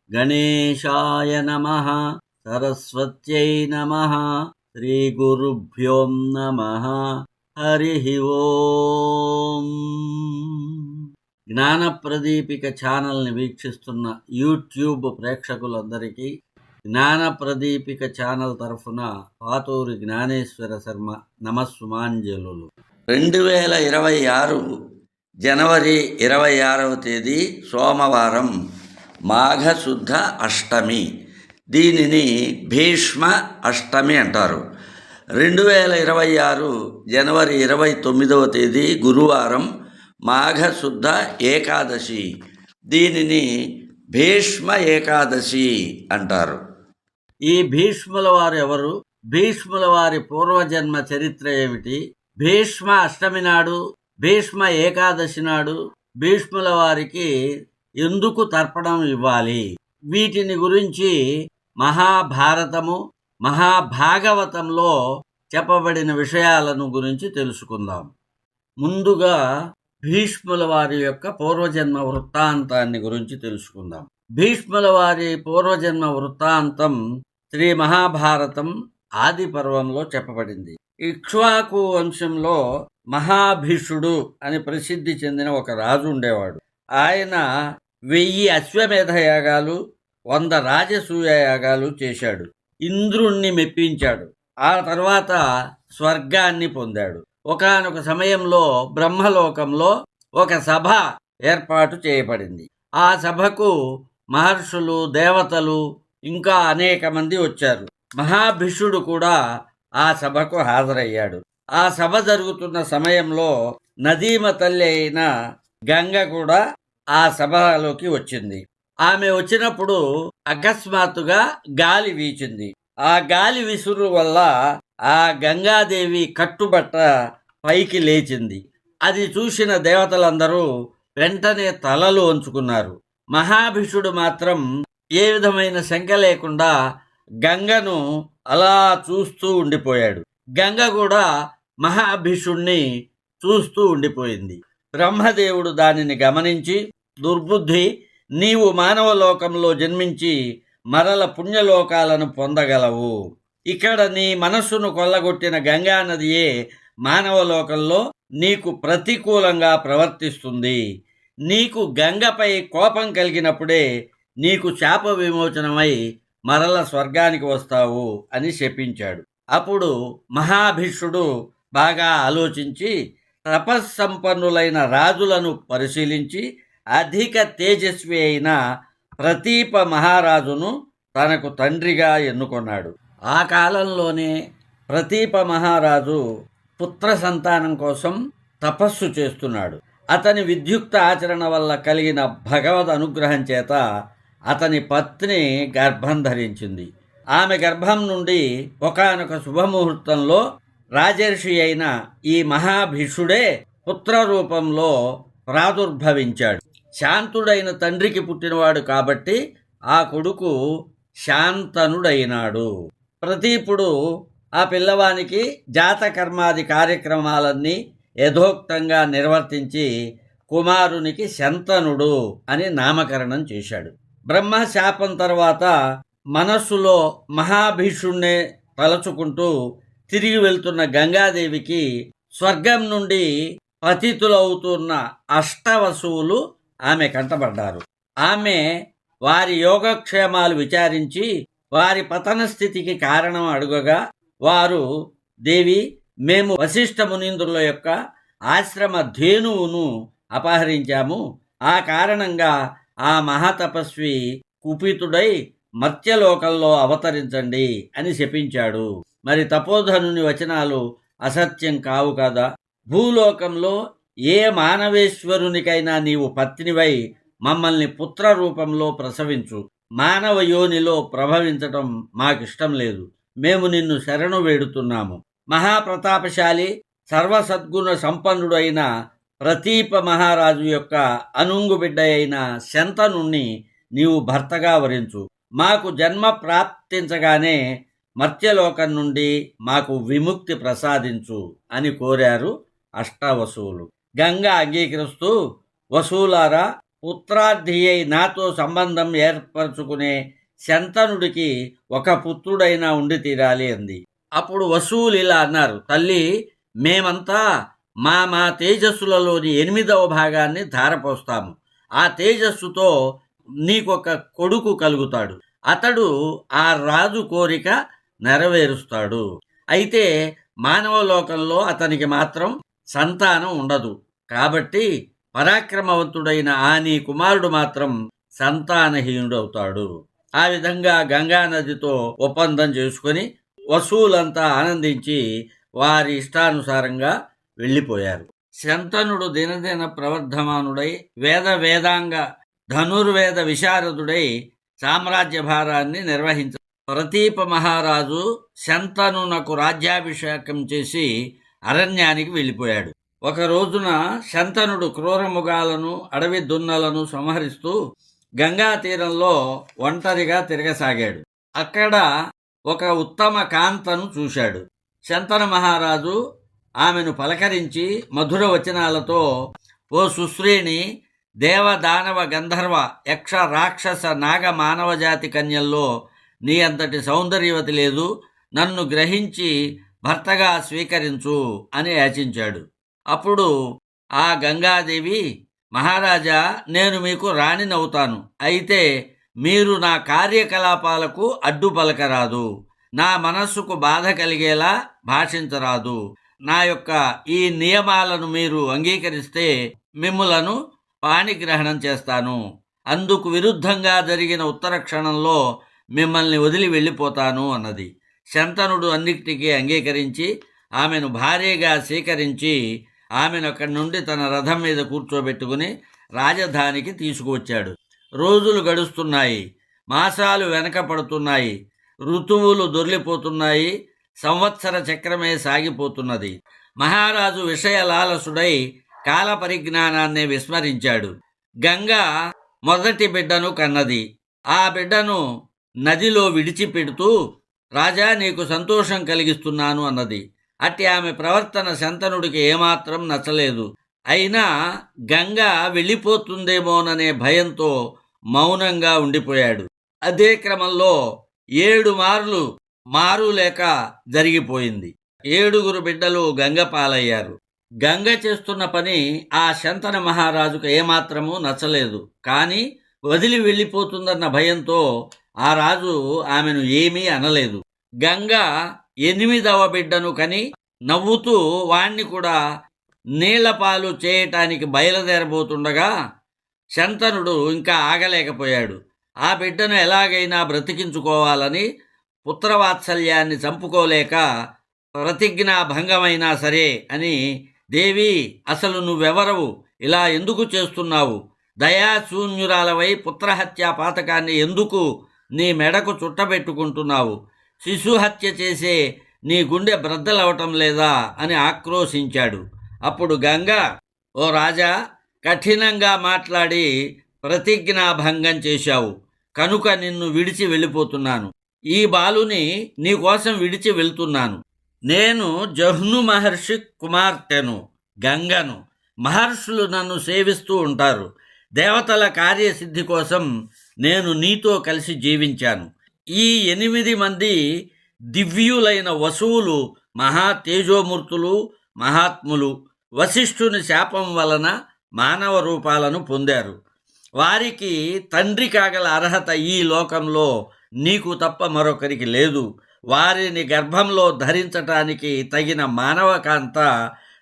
గణేశాయ నమః. సరస్వత్యై నమః. శ్రీగురుభ్యో నమః. హరి ఓం. జ్ఞానప్రదీపిక ఛానల్ని వీక్షిస్తున్న యూట్యూబ్ ప్రేక్షకులందరికీ జ్ఞానప్రదీపిక ఛానల్ తరఫున పాతూరి జ్ఞానేశ్వర శర్మ నమస్సుమాంజలులు. 2026 జనవరి 26వ తేదీ సోమవారం, మాఘశుద్ధ అష్టమి. దీనిని భీష్మ అష్టమి అంటారు. 2026 జనవరి 29వ తేదీ గురువారం, మాఘశుద్ధ ఏకాదశి. దీనిని భీష్మ ఏకాదశి అంటారు. ఈ భీష్ముల వారు ఎవరు? భీష్ముల వారి పూర్వజన్మ చరిత్ర ఏమిటి? భీష్మ అష్టమి నాడు, భీష్మ ఏకాదశి నాడు భీష్ముల వారికి ఎందుకు తర్పణం ఇవ్వాలి? వీటిని గురించి మహాభారతము, మహాభాగవతంలో చెప్పబడిన విషయాలను గురించి తెలుసుకుందాం. ముందుగా భీష్ముల వారి యొక్క పూర్వజన్మ వృత్తాంతాన్ని గురించి తెలుసుకుందాం. భీష్ముల వారి పూర్వజన్మ వృత్తాంతం శ్రీ మహాభారతం ఆది పర్వంలో చెప్పబడింది. ఇక్ష్వాకు వంశంలో మహాభీషుడు అని ప్రసిద్ధి చెందిన ఒక రాజు ఉండేవాడు. ఆయన 1000 అశ్వమేధ యాగాలు, 100 రాజసూయ యాగాలు చేశాడు. ఇంద్రుణ్ణి మెప్పించాడు. ఆ తర్వాత స్వర్గాన్ని పొందాడు. ఒకానొక సమయంలో బ్రహ్మలోకంలో ఒక సభ ఏర్పాటు చేయబడింది. ఆ సభకు మహర్షులు, దేవతలు ఇంకా అనేక మంది వచ్చారు. మహాభిషుడు కూడా ఆ సభకు హాజరయ్యాడు. ఆ సభ జరుగుతున్న సమయంలో నదీమ తల్లి అయిన గంగ కూడా ఆ సభలోకి వచ్చింది. ఆమె వచ్చినప్పుడు అకస్మాత్తుగా గాలి వీచింది. ఆ గాలి విసురు వల్ల ఆ గంగాదేవి కట్టుబట్ట పైకి లేచింది. అది చూసిన దేవతలందరూ వెంటనే తలలు వంచుకున్నారు. మహాభిషుడు మాత్రం ఏ విధమైన శంక లేకుండా గంగను అలా చూస్తూ ఉండిపోయాడు. గంగ కూడా మహాభిషుణ్ణి చూస్తూ ఉండిపోయింది. బ్రహ్మదేవుడు దానిని గమనించి, దుర్బుద్ధి, నీవు మానవలోకంలో జన్మించి మరల పుణ్యలోకాలను పొందగలవు. ఇక్కడ నీ మనస్సును కొల్లగొట్టిన గంగానదియే మానవలోకంలో నీకు ప్రతికూలంగా ప్రవర్తిస్తుంది. నీకు గంగపై కోపం కలిగినప్పుడే నీకు శాప విమోచనమై మరల స్వర్గానికి వస్తావు అని శపించాడు. అప్పుడు మహాభిషుడు బాగా ఆలోచించి తపస్సంపన్నులైన రాజులను పరిశీలించి అధిక తేజస్వి అయిన ప్రతీప మహారాజును తనకు తండ్రిగా ఎన్నుకొన్నాడు. ఆ కాలంలోనే ప్రతీప మహారాజు పుత్ర సంతానం కోసం తపస్సు చేస్తున్నాడు. అతని విద్యుక్త ఆచరణ వల్ల కలిగిన భగవద్ అనుగ్రహం చేత అతని పత్ని గర్భం ధరించింది. ఆమె గర్భం నుండి ఒకానొక శుభముహూర్తంలో రాజర్షి అయిన ఈ మహాభిషుడే పుత్ర రూపంలో ప్రాదుర్భవించాడు. శాంతుడైన తండ్రికి పుట్టినవాడు కాబట్టి ఆ కొడుకు శాంతనుడైనాడు. ప్రతీపుడు ఆ పిల్లవానికి జాతకర్మాది కార్యక్రమాలన్నీ యథోక్తంగా నిర్వర్తించి కుమారునికి శంతనుడు అని నామకరణం చేశాడు. బ్రహ్మ శాపం తర్వాత మనస్సులో మహాభీషుణ్ణే తలచుకుంటూ తిరిగి వెళ్తున్న గంగాదేవికి స్వర్గం నుండి పతితులవుతున్న అష్టవసువులు ఆమె కంటపడ్డారు. ఆమె వారి యోగక్షేమాలు విచారించి వారి పతన స్థితికి కారణం అడుగగా వారు, దేవి, మేము వశిష్ఠ మునీంద్రుల యొక్క ఆశ్రమ ధేనువును అపహరించాము. ఆ కారణంగా ఆ మహాతపస్వి కుపితుడై మర్త్యలోకంలో అవతరించండి అని శపించాడు. మరి తపోధనుని వచనాలు అసత్యం కావు కదా? భూలోకంలో ఏ మానవేశ్వరునికైనా నీవు పత్నివై మమ్మల్ని పుత్ర రూపంలో ప్రసవించు. మానవ యోనిలో ప్రభవించటం మాకిష్టం లేదు. మేము నిన్ను శరణు వేడుతున్నాము. మహాప్రతాపశాలి, సర్వసద్గుణ సంపన్నుడైన ప్రతీప మహారాజు యొక్క అనుంగు బిడ్డ అయిన శంతనుణ్ణి నీవు భర్తగా వరించు. మాకు జన్మ ప్రాప్తించగానే మర్త్యలోకం నుండి మాకు విముక్తి ప్రసాదించు అని కోరారు అష్టవసువులు. గంగ అంగీకరిస్తూ, వసువులారా, పుత్రార్థి అయి నాతో సంబంధం ఏర్పరచుకునే శంతనుడికి ఒక పుత్రుడైనా ఉండి తీరాలి అంది. అప్పుడు వసువులు ఇలా అన్నారు, తల్లి, మేమంతా మా మా తేజస్సులలోని 8వ భాగాన్ని ధారపోస్తాము. ఆ తేజస్సుతో నీకొక కొడుకు కలుగుతాడు. అతడు ఆ రాజు కోరిక నెరవేరుస్తాడు. అయితే మానవ లోకంలో అతనికి మాత్రం సంతానం ఉండదు. కాబట్టి పరాక్రమవంతుడైన ఆ నీ కుమారుడు మాత్రం సంతానహీనుడవుతాడు. ఆ విధంగా గంగా నదితో ఒప్పందం చేసుకుని వసువులంతా ఆనందించి వారి ఇష్టానుసారంగా వెళ్ళిపోయారు. శంతనుడు దినదిన ప్రవర్ధమానుడై వేదాంగ ధనుర్వేద విశారదుడై సామ్రాజ్య భారాన్ని నిర్వహించాడు. ప్రతీప మహారాజు శంతనునకు రాజ్యాభిషేకం చేసి అరణ్యానికి వెళ్ళిపోయాడు. ఒక రోజున శంతనుడు క్రూరముగాలను అడవి దున్నలను సంహరిస్తూ గంగా తీరంలో ఒంటరిగా తిరగసాగాడు. అక్కడ ఒక ఉత్తమ కాంతను చూశాడు. శంతన మహారాజు ఆమెను పలకరించి మధుర వచనాలతో, ఓ సుశ్రీని, దేవదానవ గంధర్వ యక్ష రాక్షస నాగ మానవజాతి కన్యల్లో నీ అంతటి సౌందర్యవతి లేదు, నన్ను గ్రహించి భర్తగా స్వీకరించు అని యాచించాడు. అప్పుడు ఆ గంగాదేవి, మహారాజా, నేను మీకు రాణినవుతాను. అయితే మీరు నా కార్యకలాపాలకు అడ్డు పలకరాదు, నా మనస్సుకు బాధ కలిగేలా భాషించరాదు. నా యొక్క ఈ నియమాలను మీరు అంగీకరిస్తే మిమ్ములను పాణిగ్రహణం చేస్తాను. అందుకు విరుద్ధంగా జరిగిన ఉత్తర క్షణంలో మిమ్మల్ని వదిలి వెళ్ళిపోతాను అన్నది. శంతనుడు అన్నిటికీ అంగీకరించి ఆమెను భార్యగా స్వీకరించి ఆమెను అక్కడి నుండి తన రథం మీద కూర్చోబెట్టుకుని రాజధానికి తీసుకువచ్చాడు. రోజులు గడుస్తున్నాయి, మాసాలు వెనక పడుతున్నాయి, ఋతువులు దొర్లిపోతున్నాయి, సంవత్సర చక్రమే సాగిపోతున్నది. మహారాజు విషయలాలసుడై కాల పరిజ్ఞానాన్ని విస్మరించాడు. గంగ మొదటి బిడ్డను కన్నది. ఆ బిడ్డను నదిలో విడిచిపెడుతూ, రాజా, నీకు సంతోషం కలిగిస్తున్నాను అన్నది. అట్టి ఆమె ప్రవర్తన శంతనుడికి ఏమాత్రం నచ్చలేదు. అయినా గంగ వెళ్ళిపోతుందేమోననే భయంతో మౌనంగా ఉండిపోయాడు. అదే క్రమంలో 7 మార్లు మారులేక జరిగిపోయింది. 7 బిడ్డలు గంగ పాలయ్యారు. గంగ చేస్తున్న పని ఆ శంతన మహారాజుకు ఏమాత్రమూ నచ్చలేదు. కానీ వదిలి వెళ్ళిపోతుందన్న భయంతో ఆ రాజు ఆమెను ఏమీ అనలేదు. గంగ 8వ బిడ్డను కని నవ్వుతూ వాణ్ణి కూడా నీళ్లపాలు చేయటానికి బయలుదేరబోతుండగా శంతనుడు ఇంకా ఆగలేకపోయాడు. ఆ బిడ్డను ఎలాగైనా బ్రతికించుకోవాలని పుత్రవాత్సల్యాన్ని చంపుకోలేక ప్రతిజ్ఞాభంగమైనా సరే అని, దేవి, అసలు నువ్వెవరవు? ఇలా ఎందుకు చేస్తున్నావు? దయాశూన్యురాలవై పుత్రహత్యా పాతకాన్ని ఎందుకు నీ మెడకు చుట్టబెట్టుకుంటున్నావు? శిశుహత్య చేసే నీ గుండె బ్రద్దలవటం లేదా అని ఆక్రోశించాడు. అప్పుడు గంగ, ఓ రాజా, కఠినంగా మాట్లాడి ప్రతిజ్ఞాభంగం చేశావు కనుక నిన్ను విడిచి వెళ్ళిపోతున్నాను. ఈ బాలుని నీకోసం విడిచి వెళ్తున్నాను. నేను జహ్ను మహర్షి కుమార్తెను, గంగను. మహర్షులు నన్ను సేవిస్తూ ఉంటారు. దేవతల కార్యసిద్ధి కోసం నేను నీతో కలిసి జీవించాను. ఈ 8 మంది దివ్యులైన వసువులు మహా తేజోమూర్తులు, మహాత్ములు. వశిష్ఠుని శాపం వలన మానవ రూపాలను పొందారు. వారికి తండ్రి కాగల అర్హత ఈ లోకంలో నీకు తప్ప మరొకరికి లేదు. వారిని గర్భంలో ధరించటానికి తగిన మానవకాంత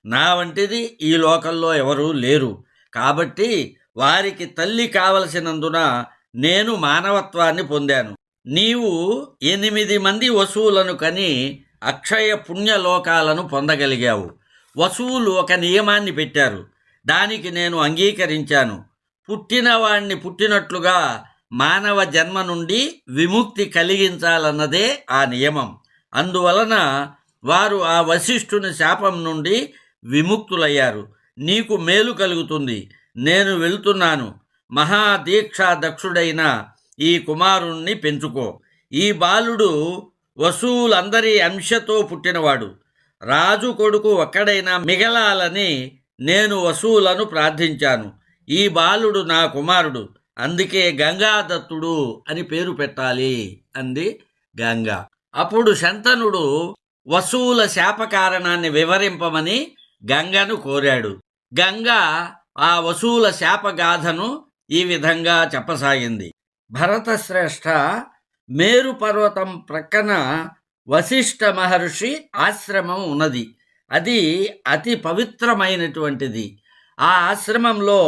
నా వంటిది ఈ లోకంలో ఎవరూ లేరు. కాబట్టి వారికి తల్లి కావలసినందున నేను మానవత్వాన్ని పొందాను. నీవు 8 మంది వసువులను కని అక్షయ పుణ్యలోకాలను పొందగలిగావు. వసువులు ఒక నియమాన్ని పెట్టారు. దానికి నేను అంగీకరించాను. పుట్టినవాణ్ణి పుట్టినట్లుగా మానవ జన్మ నుండి విముక్తి కలిగించాలన్నదే ఆ నియమం. అందువలన వారు ఆ వశిష్ఠుని శాపం నుండి విముక్తులయ్యారు. నీకు మేలు కలుగుతుంది. నేను వెళుతున్నాను. మహాదీక్షా దక్షుడైన ఈ కుమారుణ్ణి పెంచుకో. ఈ బాలుడు వసువులందరి అంశతో పుట్టినవాడు. రాజు కొడుకు ఒక్కడైనా మిగలాలని నేను వసువులను ప్రార్థించాను. ఈ బాలుడు నా కుమారుడు, అందుకే గంగాదత్తుడు అని పేరు పెట్టాలి అంది గంగ. అప్పుడు శంతనుడు వసువుల శాప కారణాన్ని వివరింపమని గంగను కోరాడు. గంగ ఆ వసువుల శాపగాథను ఈ విధంగా చెప్పసాగింది. భరతశ్రేష్ఠ, మేరు పర్వతం ప్రక్కన వశిష్ఠ మహర్షి ఆశ్రమం ఉన్నది. అది అతి పవిత్రమైనటువంటిది. ఆ ఆశ్రమంలో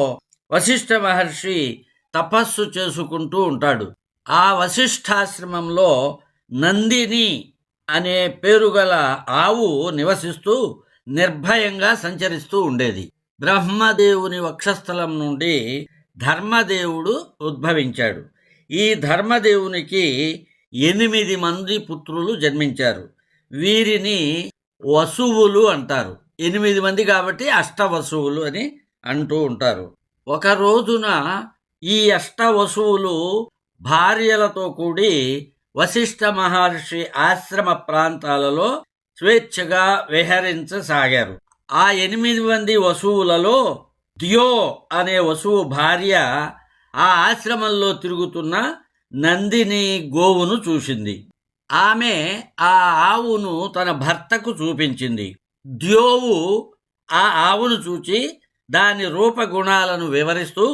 వశిష్ఠ మహర్షి తపస్సు చేసుకుంటూ ఉంటాడు. ఆ వశిష్ఠాశ్రమంలో నందిని అనే పేరుగల ఆవు నివసిస్తూ నిర్భయంగా సంచరిస్తూ ఉండేది. బ్రహ్మదేవుని వక్షస్థలం నుండి ధర్మదేవుడు ఉద్భవించాడు. ఈ ధర్మదేవునికి 8 మంది పుత్రులు జన్మించారు. వీరిని వసువులు అంటారు. 8 మంది కాబట్టి అష్టవసువులు అని అంటూ ఉంటారు. ఒక రోజున ఈ అష్టవసువులు భార్యలతో కూడి వశిష్ఠ మహర్షి ఆశ్రమ ప్రాంతాలలో స్వేచ్ఛగా విహరించసాగారు. ఆ 8 మంది వసువులలో ద్యో అనే వసువు భార్య ఆ ఆశ్రమంలో తిరుగుతున్న నందిని గోవును చూసింది. ఆమె ఆ ఆవును తన భర్తకు చూపించింది. ద్యోవు ఆ ఆవును చూచి దాని రూపగుణాలను వివరిస్తూ,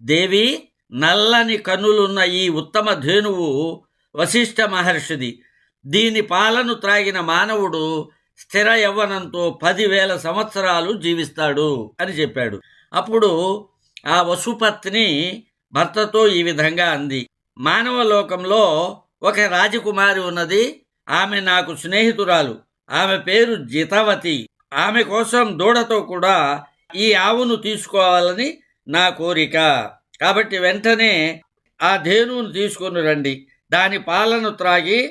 దేవి, నల్లని కన్నులున్న ఈ ఉత్తమ ధేనువు వశిష్ఠ మహర్షిది. దీని పాలను త్రాగిన మానవుడు స్థిర యవ్వనంతో 10,000 సంవత్సరాలు జీవిస్తాడు అని చెప్పాడు. అప్పుడు ఆ వసుపత్ని భర్తతో ఈ విధంగా అంది, మానవ లోకంలో ఒక రాజకుమారి ఉన్నది. ఆమె నాకు స్నేహితురాలు. ఆమె పేరు జితవతి. ఆమె కోసం దూడతో కూడా ఈ ఆవును తీసుకోవాలని నా కోరిక. కాబట్టి వెంటనే ఆ ధేనువును తీసుకొని రండి. దాని పాలను త్రాగి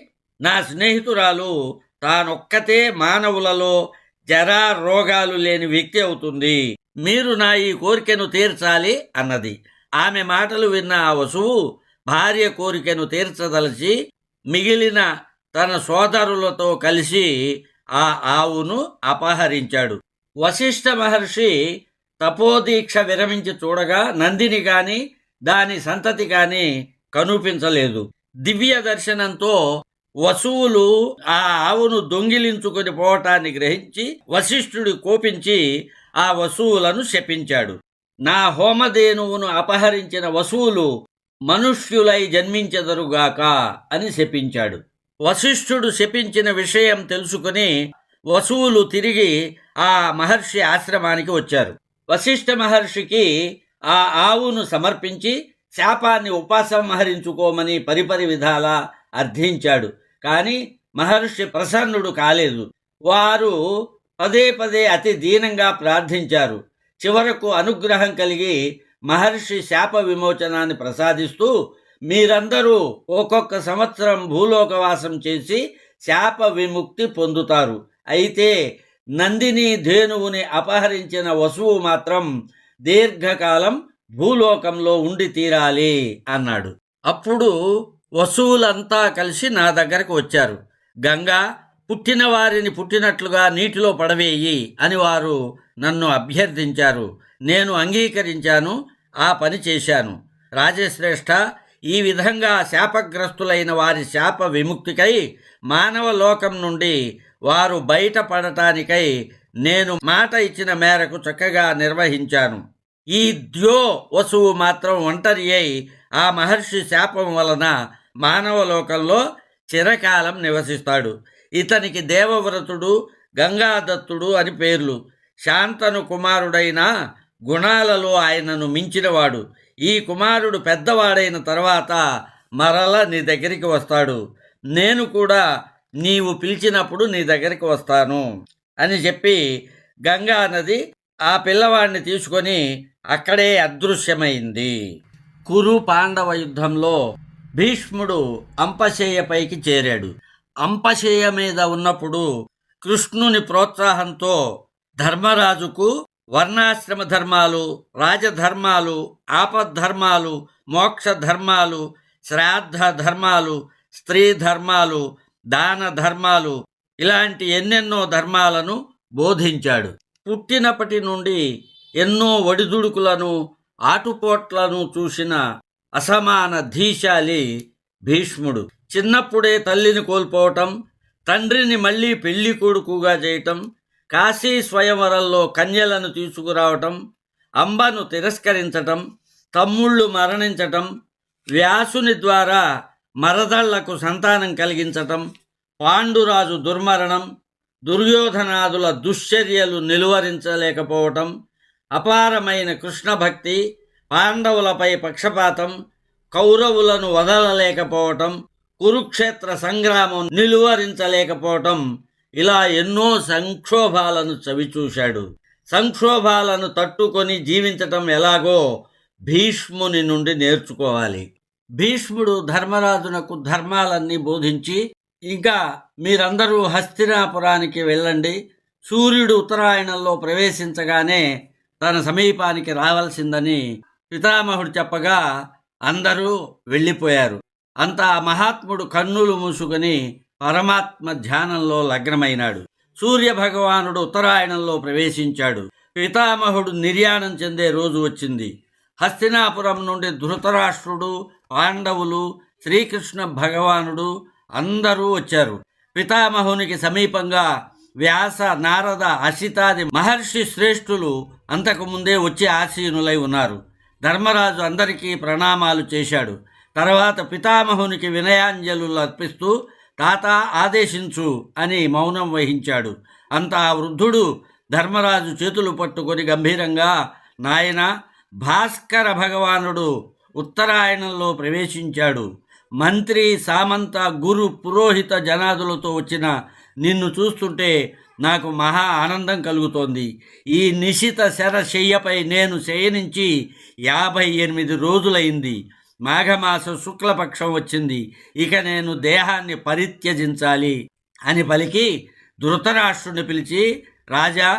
నా స్నేహితురాలు తానొక్కతే మానవులలో జరా రోగాలు లేని వ్యక్తి అవుతుంది. మీరు నా ఈ కోరికను తీర్చాలి అన్నది. ఆమె మాటలు విన్న ఆ వసువు భార్య కోరికను తీర్చదలిచి మిగిలిన తన సోదరులతో కలిసి ఆ ఆవును అపహరించాడు. వశిష్ఠ మహర్షి తపోదీక్ష విరమించి చూడగా నందిని గాని దాని సంతతి గాని కనిపించలేదు. దివ్య దర్శనంతో వసువులు ఆ ఆవును దొంగిలించుకొని పోవటాన్ని గ్రహించి వశిష్ఠుడు కోపించి ఆ వసువులను శపించాడు. నా హోమధేనువును అపహరించిన వసువులు మనుష్యులై జన్మించెదరుగాక అని శపించాడు. వశిష్ఠుడు శపించిన విషయం తెలుసుకుని వసువులు తిరిగి ఆ మహర్షి ఆశ్రమానికి వచ్చారు. వశిష్ఠ మహర్షికి ఆ ఆవును సమర్పించి శాపాన్ని ఉపసంహరించుకోమని పరిపరి విధాలా అర్థించాడు. కానీ మహర్షి ప్రసన్నుడు కాలేదు. వారు పదే పదే అతి దీనంగా ప్రార్థించారు. చివరకు అనుగ్రహం కలిగి మహర్షి శాప విమోచనాన్ని ప్రసాదిస్తూ, మీరందరూ ఒక్కొక్క సంవత్సరం భూలోకవాసం చేసి శాప విముక్తి పొందుతారు. అయితే నందిని ధేనువుని అపహరించిన వసువు మాత్రం దీర్ఘకాలం భూలోకంలో ఉండి తీరాలి అన్నాడు. అప్పుడు వసువులంతా కలిసి నా దగ్గరకు వచ్చారు. గంగా, పుట్టిన వారిని పుట్టినట్లుగా నీటిలో పడవేయి అని వారు నన్ను అభ్యర్థించారు. నేను అంగీకరించాను, ఆ పని చేశాను. రాజశ్రేష్ఠ, ఈ విధంగా శాపగ్రస్తులైన వారి శాప విముక్తికై మానవ లోకం నుండి వారు బయటపడటానికై నేను మాట ఇచ్చిన మేరకు చక్కగా నిర్వహించాను. ఈ ద్యో వసువు మాత్రం ఒంటరి అయి ఆ మహర్షి శాపం వలన మానవ లోకంలో చిరకాలం నివసిస్తాడు. ఇతనికి దేవవ్రతుడు, గంగాదత్తుడు అని పేర్లు. శాంతను కుమారుడైన గుణాలలో ఆయనను మించినవాడు. ఈ కుమారుడు పెద్దవాడైన తర్వాత మరల నీ దగ్గరికి వస్తాడు. నేను కూడా నీవు పిలిచినప్పుడు నీ దగ్గరికి వస్తాను అని చెప్పి గంగా నది ఆ పిల్లవాడిని తీసుకొని అక్కడే అదృశ్యమైంది. కురు పాండవ యుద్ధంలో భీష్ముడు అంపశయ్యపైకి చేరాడు. అంపశయ్య మీద ఉన్నప్పుడు కృష్ణుని ప్రోత్సాహంతో ధర్మరాజుకు వర్ణాశ్రమ ధర్మాలు, రాజధర్మాలు, ఆపద్ధర్మాలు, మోక్ష ధర్మాలు, శ్రాద్ధ ధర్మాలు, స్త్రీ ధర్మాలు, దాన ధర్మాలు, ఇలాంటి ఎన్నెన్నో ధర్మాలను బోధించాడు. పుట్టినప్పటి నుండి ఎన్నో ఒడిదుడుకులను ఆటుపోట్లను చూసిన అసమాన ధీశాలి భీష్ముడు. చిన్నప్పుడే తల్లిని కోల్పోవటం, తండ్రిని మళ్ళీ పెళ్లి కొడుకుగా చేయటం, కాశీ స్వయంవరంలో కన్యలను తీసుకురావటం, అంబను తిరస్కరించటం, తమ్ముళ్ళు మరణించటం, వ్యాసుని ద్వారా మరదళ్లకు సంతానం కలిగించటం, పాండురాజు దుర్మరణం, దుర్యోధనాదుల దుశ్చర్యలు నిలువరించలేకపోవటం, అపారమైన కృష్ణభక్తి, పాండవులపై పక్షపాతం, కౌరవులను వదలలేకపోవటం, కురుక్షేత్ర సంగ్రామం నిలువరించలేకపోవటం, ఇలా ఎన్నో సంక్షోభాలను చవిచూశాడు. సంక్షోభాలను తట్టుకొని జీవించటం ఎలాగో భీష్ముని నుండి నేర్చుకోవాలి. భీష్ముడు ధర్మరాజునకు ధర్మాలన్నీ బోధించి, ఇంకా మీరందరూ హస్తినాపురానికి వెళ్ళండి, సూర్యుడు ఉత్తరాయణంలో ప్రవేశించగానే తన సమీపానికి రావాల్సిందని పితామహుడు చెప్పగా అందరూ వెళ్ళిపోయారు. అంతా మహాత్ముడు కన్నులు మూసుకొని పరమాత్మ ధ్యానంలో లగ్నమైనాడు. సూర్యభగవానుడు ఉత్తరాయణంలో ప్రవేశించాడు. పితామహుడు నిర్యాణం చెందే రోజు వచ్చింది. హస్తినాపురం నుండి ధృతరాష్ట్రుడు, పాండవులు, శ్రీకృష్ణ భగవానుడు అందరూ వచ్చారు. పితామహునికి సమీపంగా వ్యాస, నారద, అసితాది మహర్షి శ్రేష్ఠులు అంతకుముందే వచ్చి ఆసీనులై ఉన్నారు. ధర్మరాజు అందరికీ ప్రణామాలు చేశాడు. తర్వాత పితామహునికి వినయాంజలులు అర్పిస్తూ తాత ఆదేశించు అని మౌనం వహించాడు. అంతా వృద్ధుడు ధర్మరాజు చేతులు పట్టుకొని గంభీరంగా, నాయన, భాస్కర భగవానుడు ఉత్తరాయణంలో ప్రవేశించాడు. మంత్రి, సామంత, గురు, పురోహిత జనాదులతో వచ్చిన నిన్ను చూస్తుంటే నాకు మహా ఆనందం కలుగుతోంది. ఈ నిశిత శరశయ్యపై నేను శయనించి 58 రోజులైంది. మాఘమాస శుక్లపక్షం వచ్చింది. ఇక నేను దేహాన్ని పరిత్యజించాలి అని పలికి ధృతరాష్ట్రుని పిలిచి, రాజా,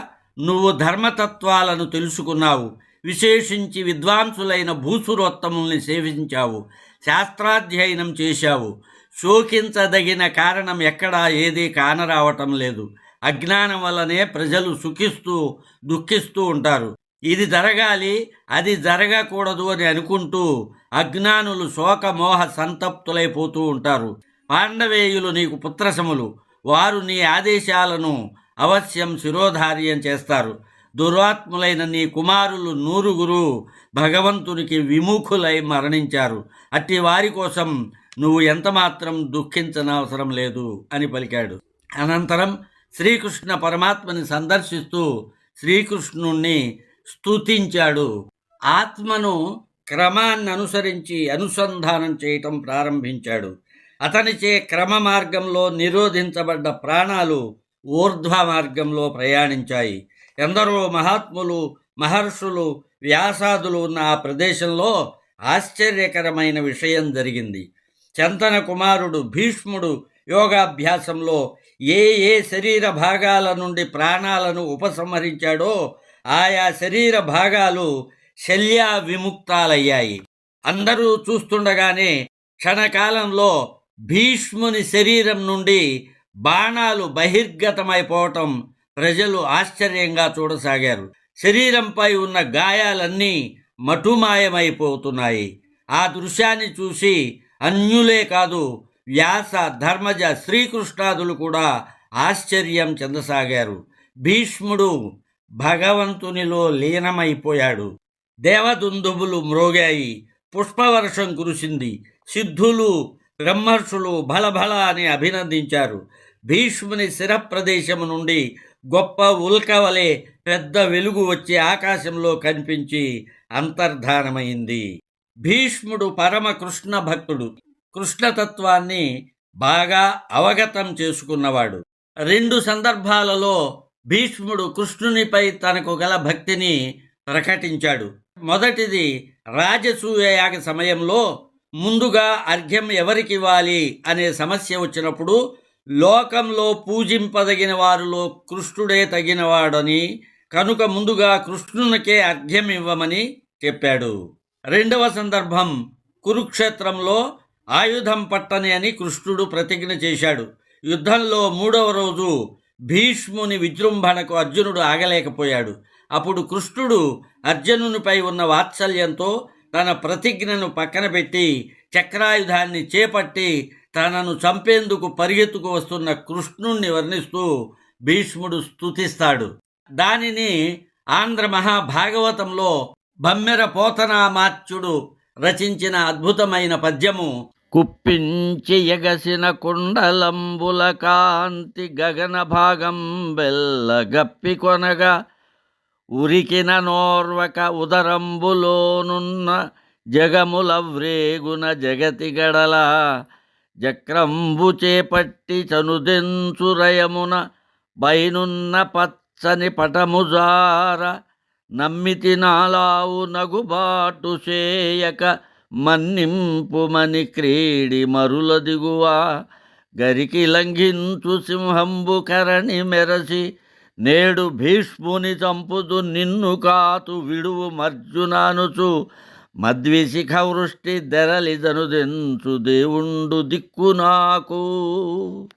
నువ్వు ధర్మతత్వాలను తెలుసుకున్నావు, విశేషించి విద్వాంసులైన భూసురోత్తముల్ని సేవించావు, శాస్త్రాధ్యయనం చేశావు. శోకించదగిన కారణం ఎక్కడా ఏదీ కానరావటం లేదు. అజ్ఞానం వల్లనే ప్రజలు సుఖిస్తూ దుఃఖిస్తూ ఉంటారు. ఇది జరగాలి, అది జరగకూడదు అని అనుకుంటూ అజ్ఞానులు శోకమోహ సంతప్తులైపోతూ ఉంటారు. పాండవేయులు నీకు పుత్రసములు. వారు నీ ఆదేశాలను అవశ్యం శిరోధార్యం చేస్తారు. దురాత్ములైన నీ కుమారులు 100 భగవంతునికి విముఖులై మరణించారు. అట్టి వారి కోసం నువ్వు ఎంతమాత్రం దుఃఖించనవసరం లేదు అని పలికాడు. అనంతరం శ్రీకృష్ణ పరమాత్మని సందర్శిస్తూ శ్రీకృష్ణుణ్ణి స్తుతించాడు. ఆత్మను క్రమాన్ని అనుసరించి అనుసంధానం చేయటం ప్రారంభించాడు. అతనిచే క్రమ మార్గంలో నిరోధించబడ్డ ప్రాణాలు ఊర్ధ్వ మార్గంలో ప్రయాణించాయి. ఎందరో మహాత్ములు, మహర్షులు, వ్యాసాదులు ఉన్న ఆ ప్రదేశంలో ఆశ్చర్యకరమైన విషయం జరిగింది. చంతన కుమారుడు భీష్ముడు యోగాభ్యాసంలో ఏ ఏ శరీర భాగాల నుండి ప్రాణాలను ఉపసంహరించాడో ఆయా శరీర భాగాలు శల్యా విముక్తాలయ్యాయి. అందరూ చూస్తుండగానే క్షణకాలంలో భీష్ముని శరీరం నుండి బాణాలు బహిర్గతమైపోవటం ప్రజలు ఆశ్చర్యంగా చూడసాగారు. శరీరంపై ఉన్న గాయాలన్నీ మటుమాయమైపోతున్నాయి. ఆ దృశ్యాన్ని చూసి అన్యులే కాదు, వ్యాస, ధర్మజ, శ్రీకృష్ణాదులు కూడా ఆశ్చర్యం చెందసాగారు. భీష్ముడు భగవంతునిలో లీనమైపోయాడు. దేవదుందుబులు మ్రోగాయి, పుష్పవర్షం కురిసింది. సిద్ధులు, బ్రహ్మర్షులు భలభల అని అభినందించారు. భీష్ముని శిరప్రదేశము నుండి గొప్ప ఉల్కవలే పెద్ద వెలుగు వచ్చి ఆకాశంలో కనిపించి అంతర్ధానమైంది. భీష్ముడు పరమ కృష్ణ భక్తుడు. కృష్ణతత్వాన్ని బాగా అవగతం చేసుకున్నవాడు. 2 సందర్భాలలో భీష్ముడు కృష్ణునిపై తనకు గల భక్తిని ప్రకటించాడు. మొదటిది రాజసూయ యాగ సమయంలో ముందుగా అర్ఘ్యం ఎవరికివ్వాలి అనే సమస్య వచ్చినప్పుడు లోకంలో పూజింపదగిన వారిలో కృష్ణుడే తగినవాడని, కనుక ముందుగా కృష్ణునికే అర్ఘ్యం ఇవ్వమని చెప్పాడు. 2వ సందర్భం కురుక్షేత్రంలో ఆయుధం పట్టని అని కృష్ణుడు ప్రతిజ్ఞ చేశాడు. యుద్ధంలో 3వ రోజు భీష్ముని విజృంభణకు అర్జునుడు ఆగలేకపోయాడు. అప్పుడు కృష్ణుడు అర్జునునిపై ఉన్న వాత్సల్యంతో తన ప్రతిజ్ఞను పక్కన పెట్టి చక్రాయుధాన్ని చేపట్టి తనను చంపేందుకు పరిగెత్తుకు వస్తున్న కృష్ణుణ్ణి వర్ణిస్తూ భీష్ముడు స్తుతిస్తాడు. దానిని ఆంధ్ర మహాభాగవతంలో బమ్మెర పోతనామాత్యుడు రచించిన అద్భుతమైన పద్యము కుప్పించి ఎగసిన కుండలంబుల కాంతి గగన భాగం బెల్లగప్పి కొనగా ఉరికిన నోర్వక ఉదరంబులోనున్న జగముల వ్రేగున జగతి గడల జక్రంబు చేపట్టి చనుదెంచురయమున బైనున్న పచ్చని పటముజార నమ్మితి నాలావు నగుబాటు చేయక మన్నింపుమని క్రీడి మరుల దిగువా గరికి లంఘించు సింహంబు కరణి మెరసి నేడు భీష్ముని చంపుదు నిన్ను కాతు విడువు మర్జునానుచు మద్విశిఖ వృష్టి దెరలిదనుదెంచు దేవుండు దిక్కు నాకు.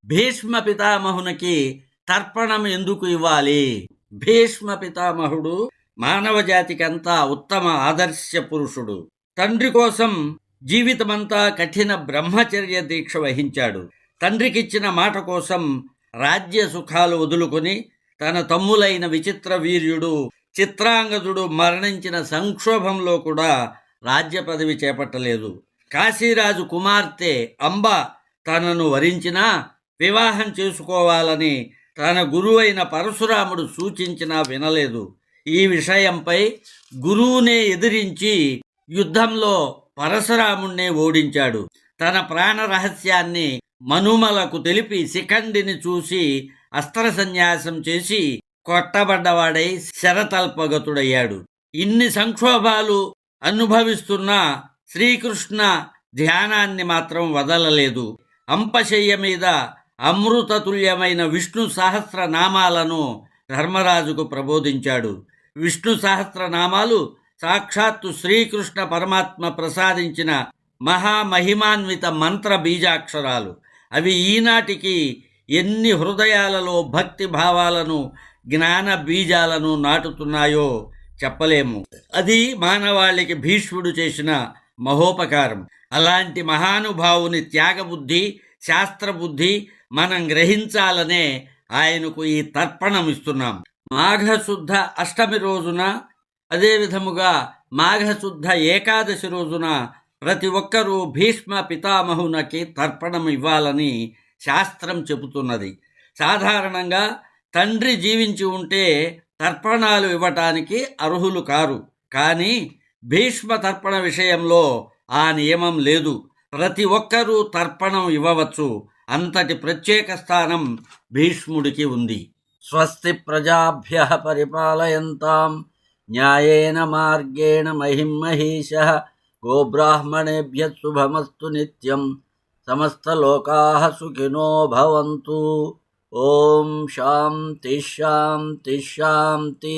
భీష్మ పితామహునికి తర్పణం ఎందుకు ఇవ్వాలి? భీష్మ పితామహుడు మానవ జాతికంతా ఉత్తమ ఆదర్శ పురుషుడు. తండ్రి కోసం జీవితమంతా కఠిన బ్రహ్మచర్య దీక్ష వహించాడు. తండ్రికిచ్చిన మాట కోసం రాజ్య సుఖాలు వదులుకొని తన తమ్ములైన విచిత్ర వీర్యుడు చిత్రాంగదుడు మరణించిన సంక్షోభంలో కూడా రాజ్య పదవి చేపట్టలేదు. కాశీరాజు కుమార్తె అంబ తనను వరించినా వివాహం చేసుకోవాలని తన గురువైన పరశురాముడు సూచించినా వినలేదు. ఈ విషయంపై గురువునే ఎదిరించి యుద్ధంలో పరశురాముణ్ణే ఓడించాడు. తన ప్రాణ రహస్యాన్ని మనుమలకు తెలిపి శిఖండిని చూసి అస్త్ర సన్యాసం చేసి కొట్టబడ్డవాడై శరతల్పగతుడయ్యాడు. ఇన్ని సంక్షోభాలు అనుభవిస్తున్న శ్రీకృష్ణ ధ్యానాన్ని మాత్రం వదలలేదు. అంపశయ్య మీద అమృతతుల్యమైన విష్ణు సహస్రనామాలను ధర్మరాజుకు ప్రబోధించాడు. విష్ణు సహస్రనామాలు సాక్షాత్తు శ్రీకృష్ణ పరమాత్మ ప్రసాదించిన మహామహిమాన్విత మంత్ర బీజాక్షరాలు. అవి ఈనాటికి ఎన్ని హృదయాలలో భక్తి భావాలను జ్ఞాన బీజాలను నాటుతున్నాయో చెప్పలేము. అది మానవాళికి భీష్ముడు చేసిన మహోపకారం. అలాంటి మహానుభావుని త్యాగబుద్ధి శాస్త్రబుద్ధి మనం గ్రహించాలనే ఆయనకు ఈ తర్పణం ఇస్తున్నాం. మాఘశుద్ధ అష్టమి రోజున, అదేవిధముగా మాఘశుద్ధ ఏకాదశి రోజున ప్రతి ఒక్కరూ భీష్మ పితామహునికి తర్పణం ఇవ్వాలని శాస్త్రం చెబుతున్నది. సాధారణంగా తండ్రి జీవించి ఉంటే తర్పణాలు ఇవ్వటానికి అర్హులు కారు. కానీ భీష్మ తర్పణ విషయంలో ఆ నియమం లేదు. ప్రతి ఒక్కరూ తర్పణం ఇవ్వవచ్చు. అంతటి ప్రత్యేక స్థానం భీష్ముడికి ఉంది. స్వస్తి ప్రజాభ్యః పరిపాలయంతాం న్యాయేన మార్గేణ మహిమహీషః గోబ్రాహ్మణేభ్యః శుభమస్తు నిత్యం సమస్తలోకాః సుఖినో భవంతు. ఓం శాంతి శాంతి శాంతి.